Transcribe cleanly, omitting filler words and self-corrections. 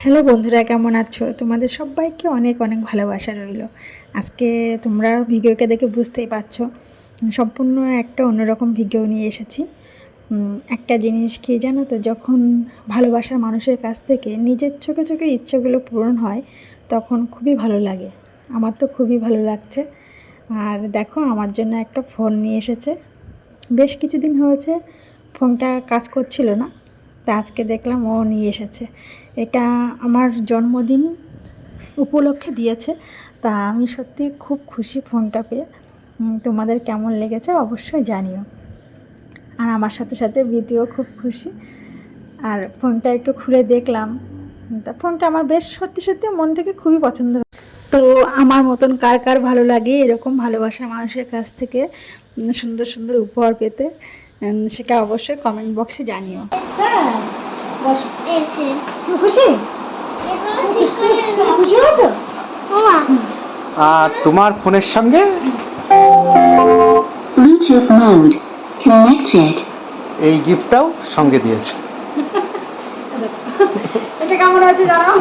Hello বন্ধুরা, কেমন আছো? তোমাদের সবাইকে অনেক অনেক ভালোবাসা রইল। আজকে তোমরা ভিডিওকে দেখে বুঝতেই পারছো, সম্পূর্ণ একটা অন্যরকম ভিডিও নিয়ে এসেছি। একটা জিনিস কি জানো তো, যখন ভালোবাসার মানুষের কাছ থেকে নিজের চোখে চোখে ইচ্ছেগুলো পূরণ হয় তখন খুবই ভালো লাগে। আমার তো খুবই ভালো লাগছে। আর দেখো, আমার জন্য একটা ফোন নিয়ে এসেছে। বেশ কিছুদিন হয়েছে ফোনটা কাজ করছিল না, তা আজকে দেখলাম ও নিয়ে এসেছে। এটা আমার জন্মদিন উপলক্ষে দিয়েছে। তা আমি সত্যি খুব খুশি ফোনটা পেয়ে। তোমাদের কেমন লেগেছে অবশ্যই জানিও। আর আমার সাথে সাথে ভিডিও খুব খুশি। আর ফোনটা একটু খুলে দেখলাম, তা ফোনটা আমার বেশ সত্যি সত্যি মন থেকে খুবই পছন্দ। তো আমার মতন কার কার ভালো লাগে এরকম ভালোবাসার মানুষের কাছ থেকে সুন্দর সুন্দর উপহার পেতে, সেটা অবশ্যই কমেন্ট বক্সে জানিও। হ্যাঁ, খুশি খুশি হয়েছো? আর তোমার ফোনের সঙ্গে Bluetooth mode connected. এই গিফটটাও সঙ্গে দিয়েছে। এটা কেমন হয়েছে জানাও।